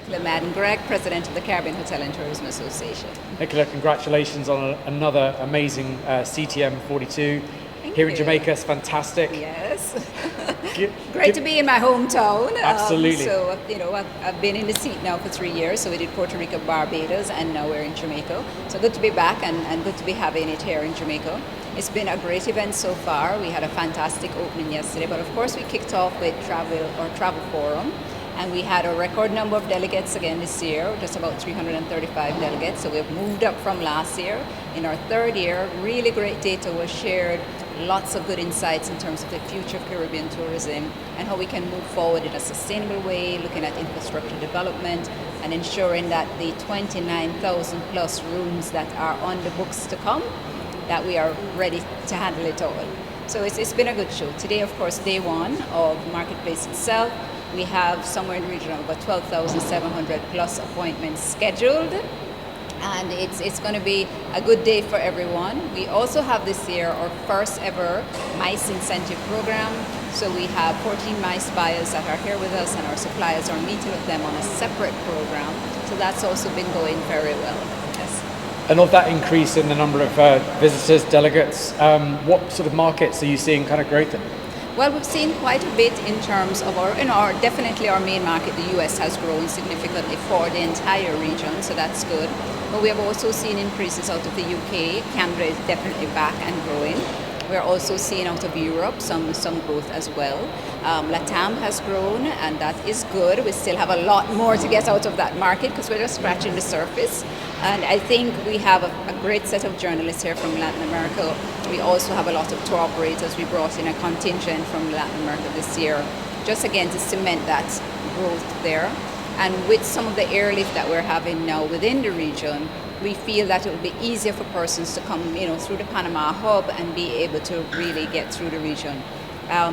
Nicola Madden-Greig, President of the Caribbean Hotel and Tourism Association. Nicola, congratulations on another amazing CTM 42. Thank Here you. in Jamaica. It's fantastic. Yes. Great to be in my hometown. Absolutely. I've been in the seat now for 3 years. So we did Puerto Rico, Barbados, and now we're in Jamaica. So good to be back and good to be having it here in Jamaica. It's been a great event so far. We had a fantastic opening yesterday, but of course we kicked off with Travel Forum. And we had a record number of delegates again this year, just about 335 delegates. So we've moved up from last year. In our third year, really great data was shared, lots of good insights in terms of the future of Caribbean tourism and how we can move forward in a sustainable way, looking at infrastructure development and ensuring that the 29,000 plus rooms that are on the books to come, that we are ready to handle it all. So it's been a good show. Today, of course, day one of Marketplace itself. We have somewhere in the region of about 12,700 plus appointments scheduled, and it's going to be a good day for everyone. We also have this year our first ever MICE incentive program. So we have 14 MICE buyers that are here with us, and our suppliers are meeting with them on a separate program. So that's also been going very well. Yes. And of that increase in the number of visitors, delegates, what sort of markets are you seeing kind of growth in? Well, we've seen quite a bit in terms of definitely our main market, the US, has grown significantly for the entire region, so that's good. But we have also seen increases out of the UK. Canada is definitely back and growing. We're also seeing out of Europe some growth as well. LATAM has grown, and that is good. We still have a lot more to get out of that market because we're just scratching the surface. And I think we have a great set of journalists here from Latin America. We also have a lot of tour operators. We brought in a contingent from Latin America this year, just again to cement that growth there. And with some of the airlift that we're having now within the region, we feel that it will be easier for persons to come, through the Panama hub and be able to really get through the region.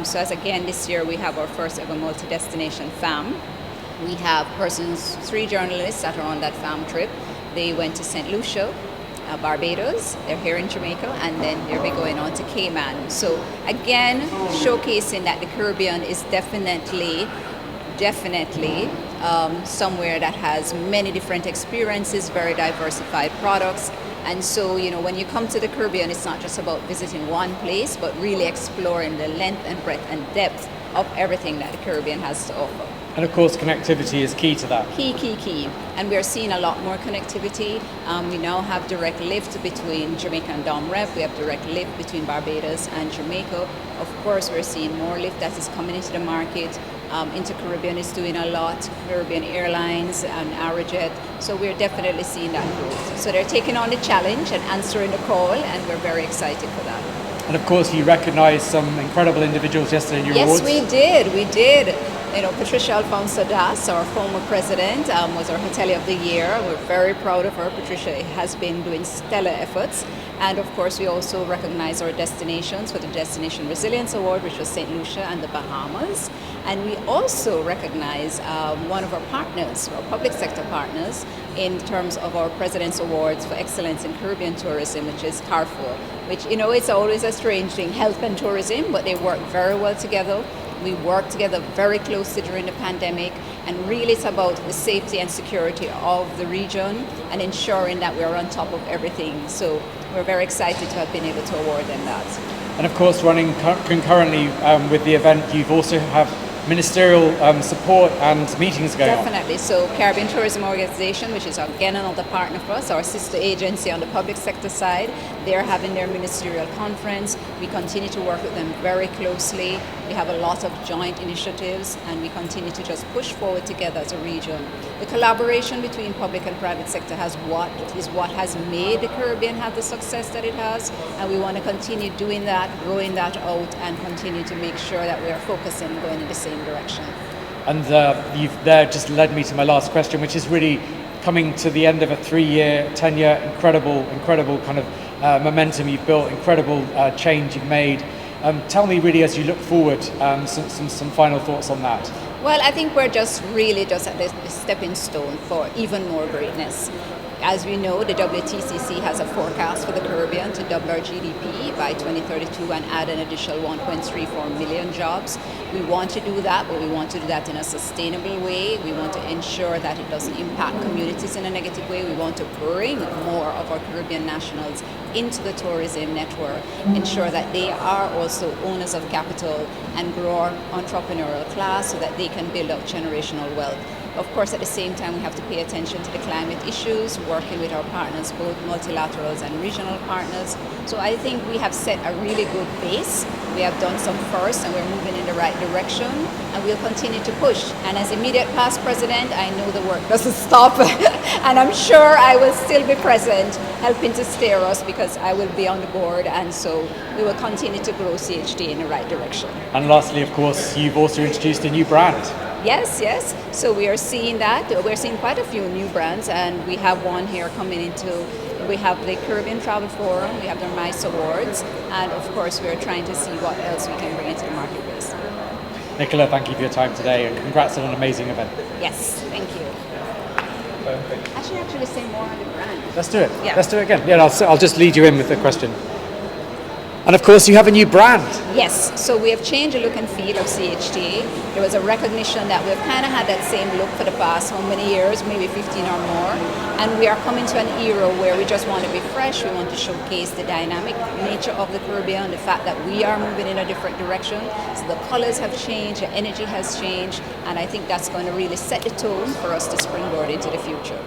So as again, this year we have our first ever multi-destination FAM. We have 3 journalists that are on that FAM trip. They went to St. Lucia, Barbados, they're here in Jamaica, and then they'll be going on to Cayman. So again, showcasing that the Caribbean is definitely somewhere that has many different experiences, very diversified products. And so, when you come to the Caribbean, it's not just about visiting one place, but really exploring the length and breadth and depth of everything that the Caribbean has to offer. And of course, connectivity is key to that. Key. And we're seeing a lot more connectivity. We now have direct lift between Jamaica and Dom Rep. We have direct lift between Barbados and Jamaica. Of course, we're seeing more lift that is coming into the market. Inter-Caribbean is doing a lot, Caribbean Airlines and Arajet. So we're definitely seeing that growth. So they're taking on the challenge and answering the call, and we're very excited for that. And of course, you recognized some incredible individuals yesterday in your awards. Yes, we did. Patricia Alfonso Das, our former president, was our Hotelier of the Year. We're very proud of her. Patricia has been doing stellar efforts. And of course, we also recognize our destinations with the Destination Resilience Award, which was St. Lucia and the Bahamas. And we also recognize one of our partners, our public sector partners, in terms of our President's Awards for Excellence in Caribbean Tourism, which is Carrefour, which, it's always a strange thing, health and tourism, but they work very well together. We worked together very closely during the pandemic, and really it's about the safety and security of the region and ensuring that we're on top of everything. So we're very excited to have been able to award them that. And of course, running concurrently with the event, you've also have ministerial support and meetings going on. Definitely. So Caribbean Tourism Organization, which is again another partner for us, our sister agency on the public sector side, they're having their ministerial conference. We continue to work with them very closely. We have a lot of joint initiatives, and we continue to just push forward together as a region. The collaboration between public and private sector is what has made the Caribbean have the success that it has, and we want to continue doing that, growing that out, and continue to make sure that we are focusing going in the same direction. And you've just led me to my last question, which is really coming to the end of a 3-year, 10-year, incredible kind of momentum you've built, incredible change you've made. Tell me really, as you look forward, some final thoughts on that. Well, I think we're just at the stepping stone for even more greatness. As we know, the WTCC has a forecast for the Caribbean to double our GDP by 2032 and add an additional 1.34 million jobs. We want to do that, but we want to do that in a sustainable way. We want to ensure that it doesn't impact communities in a negative way. We want to bring more of our Caribbean nationals into the tourism network, ensure that they are also owners of capital and grow our entrepreneurial class so that they can build up generational wealth. Of course, at the same time, we have to pay attention to the climate issues, working with our partners, both multilaterals and regional partners. So I think we have set a really good base. We have done some first, and we're moving in the right direction, and we'll continue to push. And as immediate past president, I know the work doesn't stop, and I'm sure I will still be present, helping to steer us, because I will be on the board, and so we will continue to grow CHD in the right direction. And lastly, of course, you've also introduced a new brand. Yes. So we are seeing that. We're seeing quite a few new brands, and we have one here coming into. We have the Caribbean Travel Forum, we have the MICE Awards, and of course we're trying to see what else we can bring into the marketplace. Nicola, thank you for your time today, and congrats on an amazing event. Yes, thank you. I should actually say more on the brand. Let's do it. Yeah. Let's do it again. Yeah, I'll just lead you in with the question. And of course, you have a new brand. Yes, so we have changed the look and feel of CHD. There was a recognition that we've kind of had that same look for the past how many years, maybe 15 or more. And we are coming to an era where we just want to be fresh. We want to showcase the dynamic nature of the Caribbean, the fact that we are moving in a different direction. So the colors have changed, the energy has changed, and I think that's going to really set the tone for us to springboard into the future.